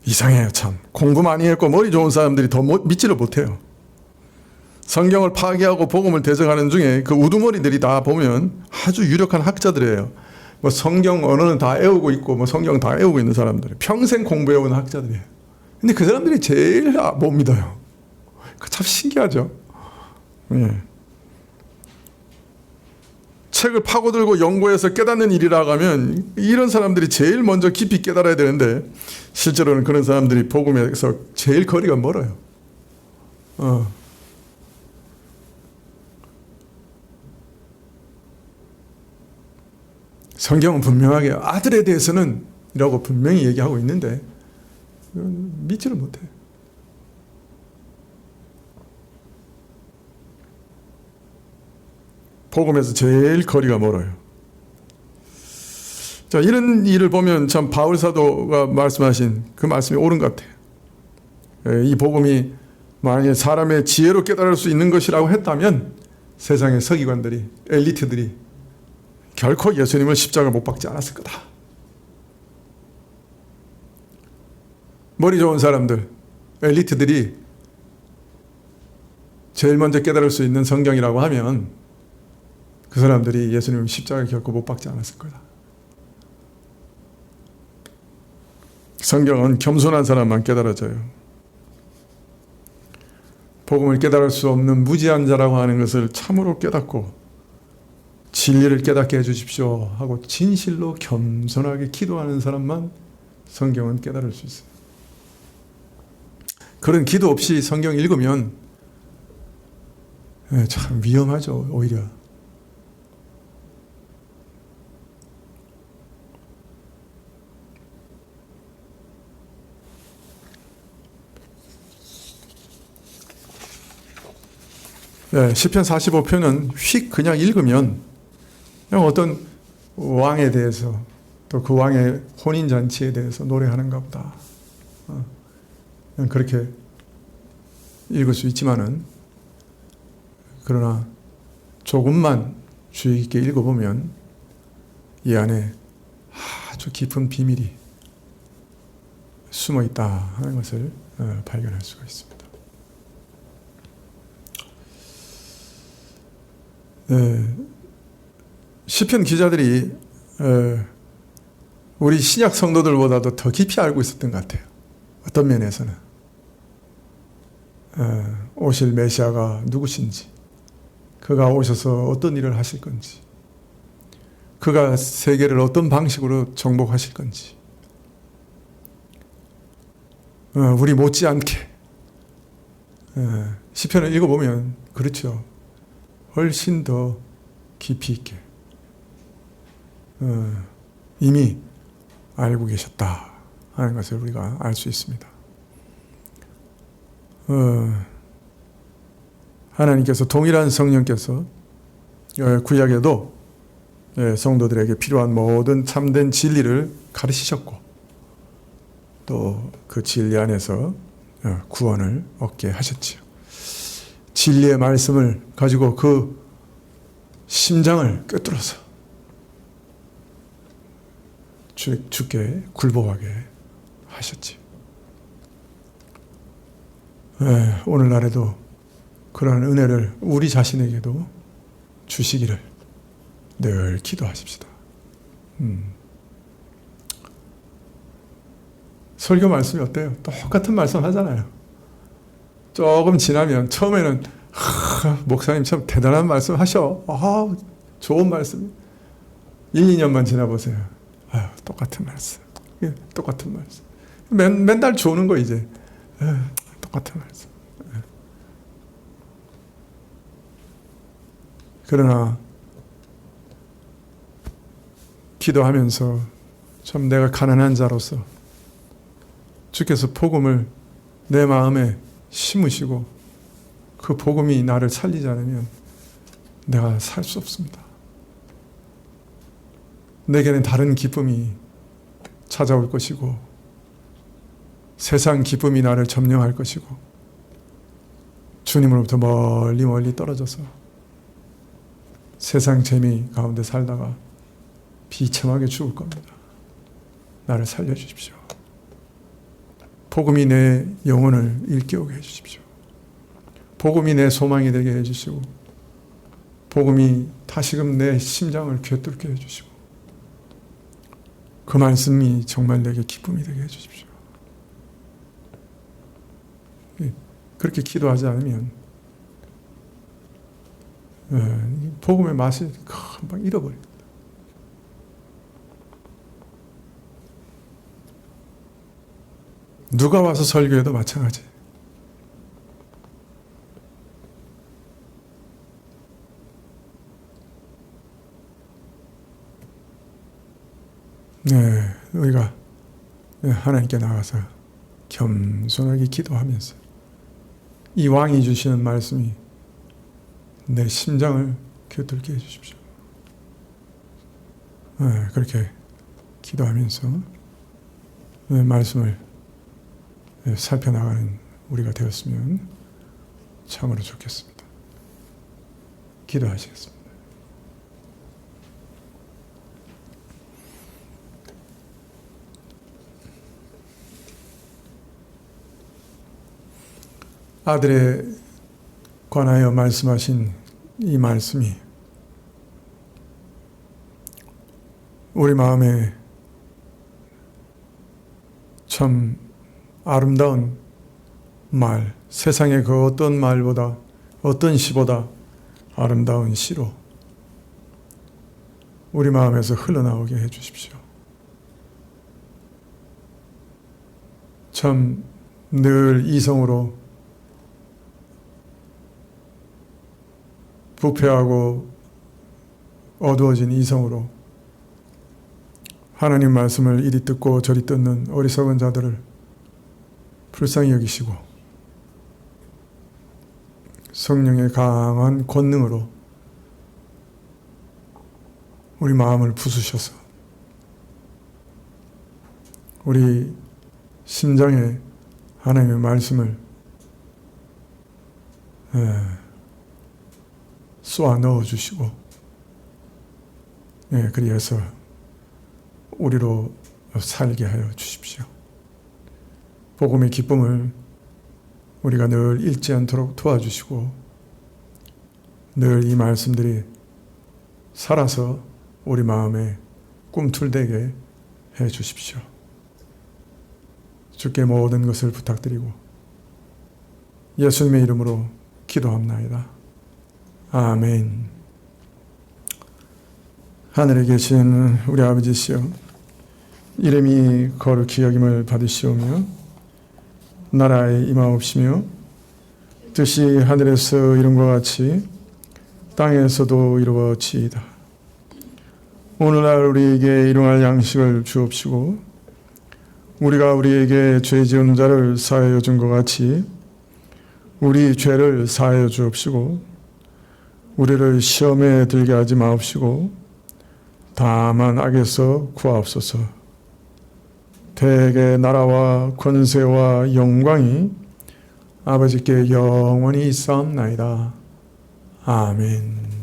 이상해요, 참. 공부 많이 했고 머리 좋은 사람들이 더 믿지를 못해요. 성경을 파괴하고 복음을 대적하는 중에 그 우두머리들이 다 보면 아주 유력한 학자들이에요. 뭐 성경 언어는 다 외우고 있고 뭐 성경 다 외우고 있는 사람들, 평생 공부해온 학자들이에요. 근데 그 사람들이 제일 못 믿어요. 참 신기하죠. 예. 책을 파고들고 연구해서 깨닫는 일이라고 하면 이런 사람들이 제일 먼저 깊이 깨달아야 되는데 실제로는 그런 사람들이 복음에서 제일 거리가 멀어요. 성경은 분명하게 아들에 대해서는 이라고 분명히 얘기하고 있는데 믿지를 못해요. 복음에서 제일 거리가 멀어요. 자, 이런 일을 보면 참 바울 사도가 말씀하신 그 말씀이 옳은 것 같아요. 이 복음이 만약에 사람의 지혜로 깨달을 수 있는 것이라고 했다면 세상의 서기관들이, 엘리트들이 결코 예수님을 십자가 못 박지 않았을 거다. 머리 좋은 사람들, 엘리트들이 제일 먼저 깨달을 수 있는 성경이라고 하면 그 사람들이 예수님을 십자가에 결코 못 박지 않았을 거다. 성경은 겸손한 사람만 깨달아져요. 복음을 깨달을 수 없는 무지한 자라고 하는 것을 참으로 깨닫고 진리를 깨닫게 해주십시오 하고 진실로 겸손하게 기도하는 사람만 성경은 깨달을 수 있어요. 그런 기도 없이 성경 읽으면 참 위험하죠, 오히려. 네, 시편 45편은 휙 그냥 읽으면 그냥 어떤 왕에 대해서 또 그 왕의 혼인잔치에 대해서 노래하는가 보다. 그냥 그렇게 읽을 수 있지만은 그러나 조금만 주의 깊게 읽어보면 이 안에 아주 깊은 비밀이 숨어 있다 하는 것을 발견할 수가 있습니다. 시편 기자들이 우리 신약 성도들보다도 더 깊이 알고 있었던 것 같아요. 어떤 면에서는 오실 메시아가 누구신지, 그가 오셔서 어떤 일을 하실 건지, 그가 세계를 어떤 방식으로 정복하실 건지, 우리 못지않게 시편을 읽어보면 그렇죠. 훨씬 더 깊이 있게 이미 알고 계셨다 하는 것을 우리가 알 수 있습니다. 하나님께서 동일한 성령께서 구약에도 성도들에게 필요한 모든 참된 진리를 가르치셨고, 또 그 진리 안에서 구원을 얻게 하셨지요. 진리의 말씀을 가지고 그 심장을 꿰뚫어서 주께 굴복하게 하셨지요. 오늘날에도 그러한 은혜를 우리 자신에게도 주시기를 늘 기도하십시다. 설교 말씀이 어때요? 똑같은 말씀 하잖아요. 조금 지나면 처음에는 목사님 참 대단한 말씀 하셔. 좋은 말씀. 1, 2년만 지나보세요. 똑같은 말씀. 똑같은 말씀. 맨날 좋은 거 이제. 똑같은 말씀. 그러나 기도하면서 참 내가 가난한 자로서 주께서 복음을 내 마음에 심으시고 그 복음이 나를 살리지 않으면 내가 살 수 없습니다. 내게는 다른 기쁨이 찾아올 것이고 세상 기쁨이 나를 점령할 것이고 주님으로부터 멀리 멀리 떨어져서 세상 재미 가운데 살다가 비참하게 죽을 겁니다. 나를 살려주십시오. 복음이 내 영혼을 일깨우게 해주십시오. 복음이 내 소망이 되게 해주시고 복음이 다시금 내 심장을 꿰뚫게 해주시고 그 말씀이 정말 내게 기쁨이 되게 해주십시오. 그렇게 기도하지 않으면 복음의 맛을 금방 잃어버립니다. 누가 와서 설교해도 마찬가지. 우리가 하나님께 나가서 겸손하게 기도하면서 이 왕이 주시는 말씀이 내 심장을 꿰뚫게 해주십시오. 그렇게 기도하면서 말씀을 살펴나가는 우리가 되었으면 참으로 좋겠습니다. 기도하시겠습니다. 아들에 관하여 말씀하신 이 말씀이 우리 마음에 참 아름다운 말, 세상의 그 어떤 말보다 어떤 시보다 아름다운 시로 우리 마음에서 흘러나오게 해주십시오. 참 늘 이성으로 부패하고 어두워진 이성으로 하나님 말씀을 이리 듣고 저리 듣는 어리석은 자들을 불쌍히 여기시고 성령의 강한 권능으로 우리 마음을 부수셔서 우리 심장에 하나님의 말씀을 쏘아 넣어주시고 그리해서 우리로 살게 하여 주십시오. 복음의 기쁨을 우리가 늘 잃지 않도록 도와주시고 늘 이 말씀들이 살아서 우리 마음에 꿈틀대게 해 주십시오. 주께 모든 것을 부탁드리고 예수님의 이름으로 기도합나이다. 아멘. 하늘에 계신 우리 아버지시여, 이름이 거룩히 여김을 받으시오며 나라에 임하옵시며 뜻이 하늘에서 이룬 것 같이 땅에서도 이루어지이다. 오늘날 우리에게 일용할 양식을 주옵시고 우리가 우리에게 죄 지은 자를 사하여 준 것 같이 우리 죄를 사하여 주옵시고 우리를 시험에 들게 하지 마옵시고 다만 악에서 구하옵소서. 대개 나라와 권세와 영광이 아버지께 영원히 있사옵나이다. 아멘.